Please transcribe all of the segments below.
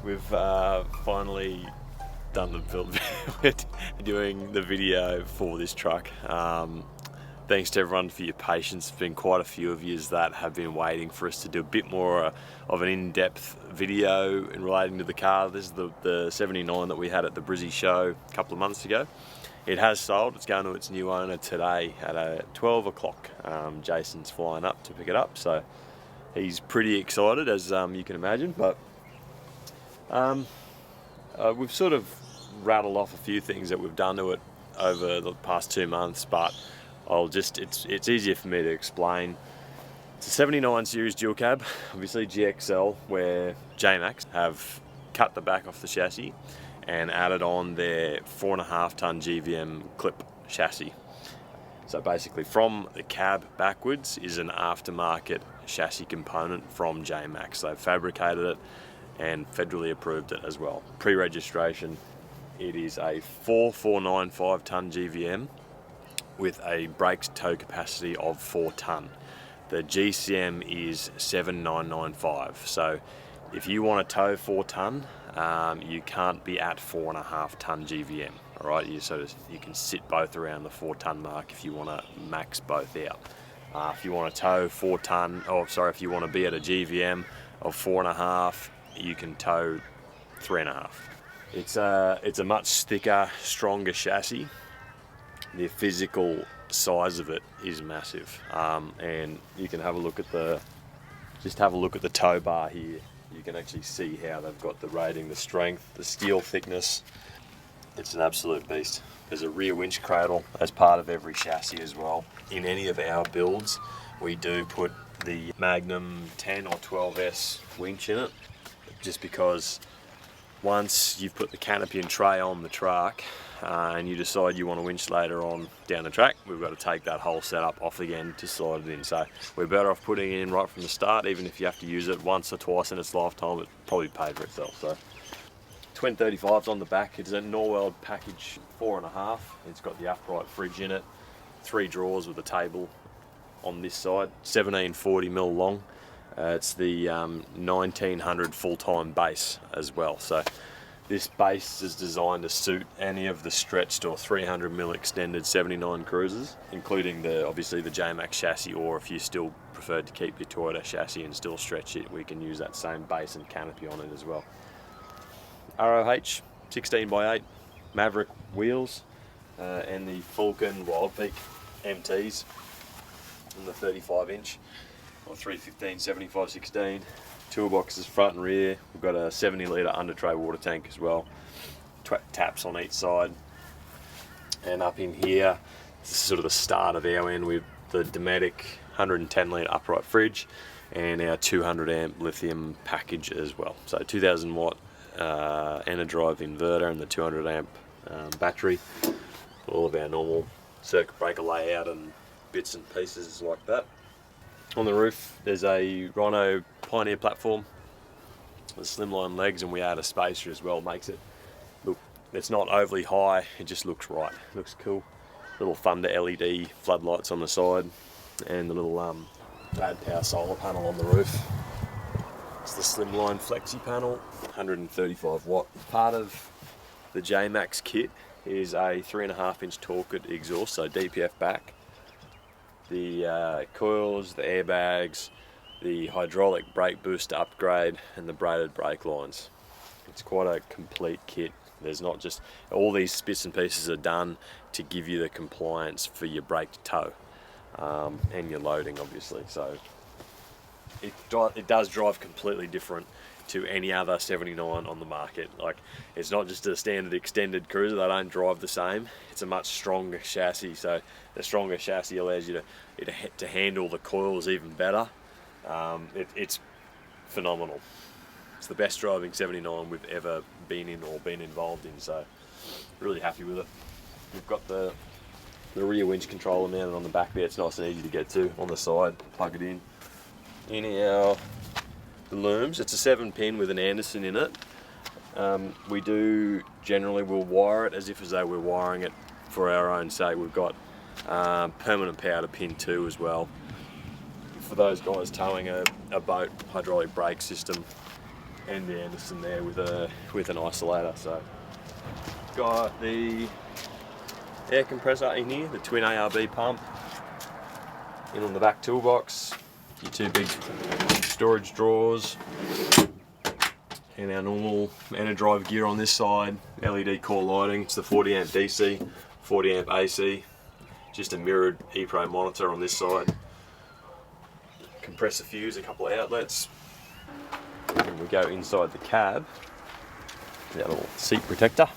We've finally done the build. We're doing the video for this truck. Thanks to everyone for your patience. There's been quite a few of you that have been waiting for us to do a bit more of an in-depth video in relating to the car. This is the 79 that we had at the Brizzy show a couple of months ago. It has sold. It's going to its new owner today at 12 o'clock. Jason's flying up to pick it up, so he's pretty excited, as you can imagine. But we've sort of rattled off a few things that we've done to it over the past 2 months, but it's easier for me to explain. It's a 79 series dual cab, obviously GXL, where JMACX have cut the back off the chassis and added on their 4.5 ton GVM clip chassis. So basically from the cab backwards is an aftermarket chassis component from JMACX. They've fabricated it and federally approved it as well. Pre-registration, it is a 4,495 ton GVM with a brakes tow capacity of 4 ton. The GCM is 7,995. So if you want to tow 4 ton, you can't be at 4.5 ton GVM. All right, you can sit both around the 4 ton mark if you want to max both out. If you want to tow 4 ton, if you want to be at a GVM of 4.5, you can tow 3.5. It's a much thicker, stronger chassis. The physical size of it is massive, and you can have a look at the tow bar here. You can actually see how they've got the rating, the strength, the steel thickness. It's an absolute beast. There's a rear winch cradle as part of every chassis as well. In any of our builds, we do put the Magnum 10 or 12S winch in it, just because once you've put the canopy and tray on the truck and you decide you want to winch later on down the track, we've got to take that whole setup off again to slide it in. So we're better off putting it in right from the start. Even if you have to use it once or twice in its lifetime, it probably paid for itself. So Twin 35's on the back. It's a Norweld package 4.5. It's got the upright fridge in it, 3 drawers with a table on this side, 1740mm long. It's the 1900 full-time base as well. So this base is designed to suit any of the stretched or 300mm extended 79 cruisers, including obviously the JMACX chassis, or if you still prefer to keep your Toyota chassis and still stretch it, we can use that same base and canopy on it as well. ROH 16x8 Maverick wheels and the Falcon Wild Peak MTs and the 35-inch or 315 75/16 toolboxes front and rear. We've got a 70-litre under tray water tank as well, taps on each side. And up in here, this is sort of the start of our end with the Dometic 110-litre upright fridge and our 200 amp lithium package as well. So 2000 watt Enerdrive inverter and the 200 amp battery. All of our normal circuit breaker layout and bits and pieces like that. On the roof there's a Rhino Pioneer platform with slimline legs, and we add a spacer as well. Makes it look, it's not overly high, it just looks right. It looks cool. Little Thunder LED floodlights on the side, and the little bad power solar panel on the roof. It's the slimline flexi panel, 135 watt. Part of the JMACX kit is a 3.5-inch Torqit exhaust, so DPF back. The coils, the airbags, the hydraulic brake booster upgrade, and the braided brake lines. It's quite a complete kit. There's not just, all these bits and pieces are done to give you the compliance for your brake to tow and your loading, obviously. So it does drive completely different to any other 79 on the market. Like, it's not just a standard extended cruiser, they don't drive the same. It's a much stronger chassis, so the stronger chassis allows you to handle the coils even better. It's phenomenal. It's the best driving 79 we've ever been in or been involved in, so really happy with it. We've got the rear winch controller mounted on the back there. It's nice and easy to get to. On the side, plug it in. In our looms, it's a 7-pin with an Anderson in it. We do generally, we'll wire it as though we're wiring it for our own sake. We've got permanent power to pin 2 as well. For those guys towing a boat hydraulic brake system, and the Anderson there with an isolator. So got the air compressor in here, the twin ARB pump, in on the back toolbox, your two big storage drawers, and our normal Enerdrive gear on this side, LED core lighting. It's the 40 amp DC, 40 amp AC, just a mirrored ePro monitor on this side, compressor fuse, a couple of outlets. And we go inside the cab, that little seat protector.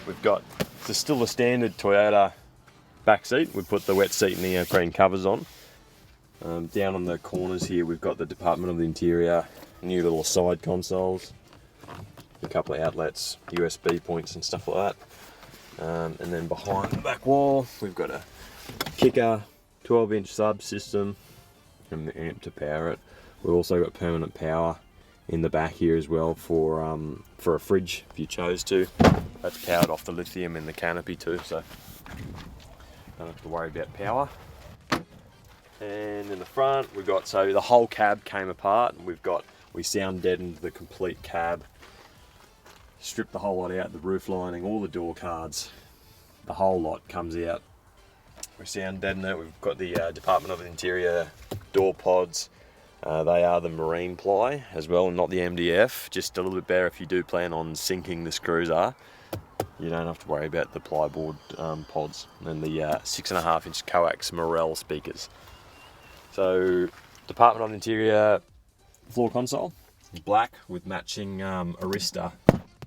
We've got, it's still a standard Toyota back seat. We put the wet seat and neoprene covers on. Down on the corners here we've got the Department of the Interior, new little side consoles, a couple of outlets, USB points and stuff like that. And then behind the back wall we've got a kicker, 12-inch sub system and the amp to power it. We've also got permanent power in the back here as well for a fridge if you chose to. That's powered off the lithium in the Canopy too, so don't have to worry about power. And in the front we've got, so the whole cab came apart, and we sound deadened the complete cab, stripped the whole lot out, the roof lining, all the door cards, the whole lot comes out. We sound deadened it. We've got the Department of the Interior door pods. They are the marine ply as well, and not the MDF. Just a little bit better if you do plan on sinking this cruiser. You don't have to worry about the plyboard pods. And the 6.5 inch coax Morel speakers. So, Department of the Interior floor console, black with matching Arista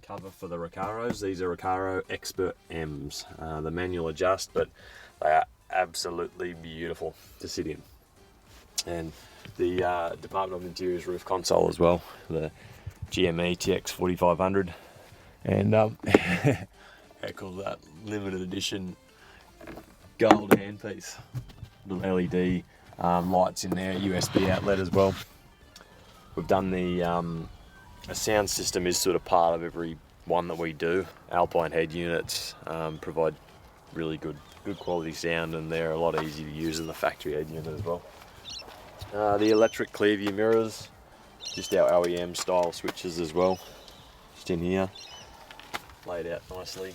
cover for the Recaros. These are Recaro Expert M's. The manual adjust, but they are absolutely beautiful to sit in. And the Department of the Interior's roof console as well, the GMACX 4500, and how cool that, limited edition gold handpiece, little LED lights in there, USB outlet as well. We've done the a sound system is sort of part of every one that we do. Alpine head units provide really good quality sound, and they're a lot easier to use than the factory head unit as well. The electric Clearview mirrors, just our OEM style switches as well, just in here, laid out nicely.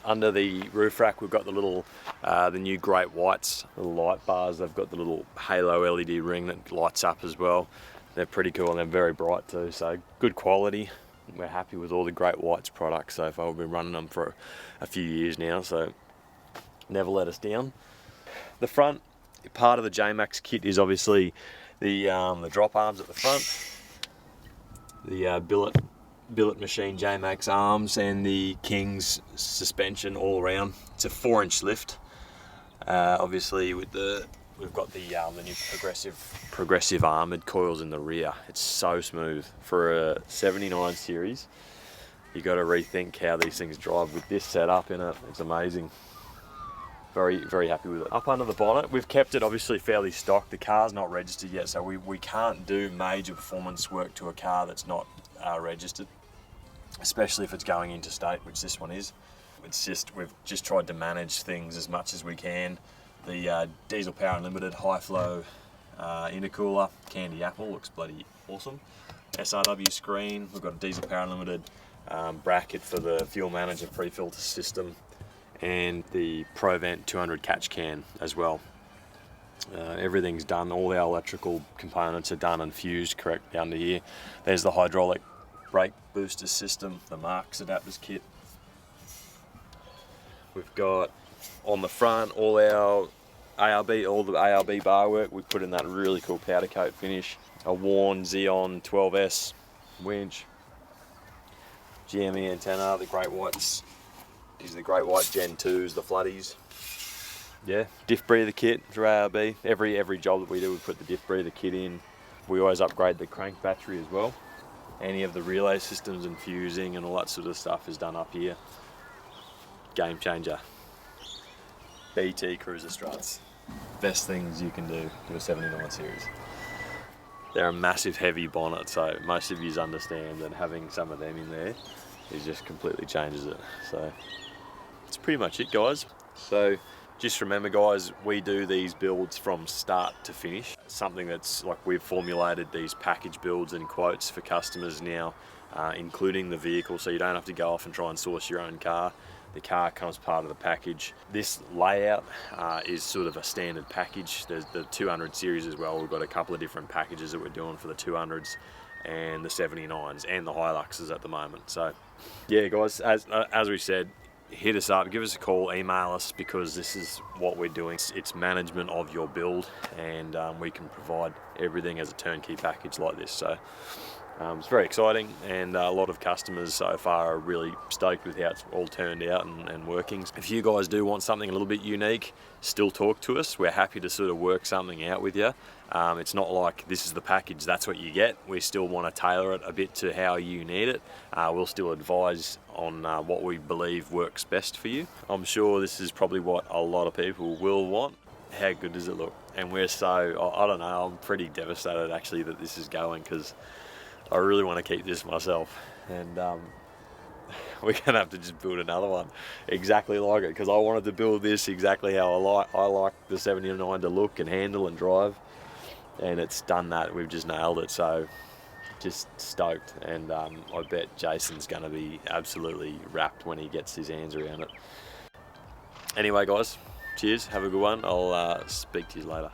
Under the roof rack we've got the little, the new Great Whites, little light bars. They've got the little halo LED ring that lights up as well. They're pretty cool and they're very bright too, so good quality. We're happy with all the Great Whites products so far. We've been running them for a few years now, so never let us down. The front part of the JMACX kit is obviously the drop arms at the front, the billet machine JMACX arms, and the King's suspension all around. It's a 4-inch lift. Obviously we've got the new progressive armoured coils in the rear. It's so smooth for a 79 series. You got to rethink how these things drive with this setup in it. It's amazing. Very, very happy with it. Up under the bonnet, we've kept it obviously fairly stock. The car's not registered yet, so we can't do major performance work to a car that's not registered, especially if it's going interstate, which this one is. We've just tried to manage things as much as we can. The Diesel Power Unlimited high flow intercooler, candy apple, looks bloody awesome. SRW screen, we've got a Diesel Power Unlimited bracket for the fuel manager pre-filter system, and the ProVent 200 catch can as well. Everything's done, all our electrical components are done and fused correct down to here. There's the hydraulic brake booster system, the Marks adapters kit. We've got on the front all the ARB bar work. We put in that really cool powder coat finish. A worn Xeon 12S winch, GME antenna, the Great Whites. These are the Great White Gen 2s, the Floodies. Yeah, diff breather kit through ARB. Every job that we do, we put the diff breather kit in. We always upgrade the crank battery as well. Any of the relay systems and fusing and all that sort of stuff is done up here. Game changer. BT Cruiser struts. Best things you can do to a 79 series. They're a massive heavy bonnet, so most of you understand that having some of them in there is just completely changes it. So that's pretty much it, guys. So just remember, guys, we do these builds from start to finish. something that's like, we've formulated these package builds and quotes for customers now, including the vehicle, so you don't have to go off and try and source your own car. The car comes part of the package. This layout is sort of a standard package. There's the 200 series as well. We've got a couple of different packages that we're doing for the 200s and the 79s and the Hiluxes at the moment. So yeah, guys, as we said, hit us up, give us a call, email us, because this is what we're doing. It's management of your build, and we can provide everything as a turnkey package like this. So it's very exciting, and a lot of customers so far are really stoked with how it's all turned out and working. If you guys do want something a little bit unique, still talk to us. We're happy to sort of work something out with you. It's not like this is the package, that's what you get. We still want to tailor it a bit to how you need it. We'll still advise on what we believe works best for you. I'm sure this is probably what a lot of people will want. How good does it look? And we're so, I don't know, I'm pretty devastated actually that this is going, because I really want to keep this myself, and we're gonna have to just build another one exactly like it, because I wanted to build this exactly how I like the 79 to look and handle and drive, and it's done that. We've just nailed it, so just stoked, and I bet Jason's gonna be absolutely wrapped when he gets his hands around it. Anyway guys, cheers, have a good one. I'll speak to you later.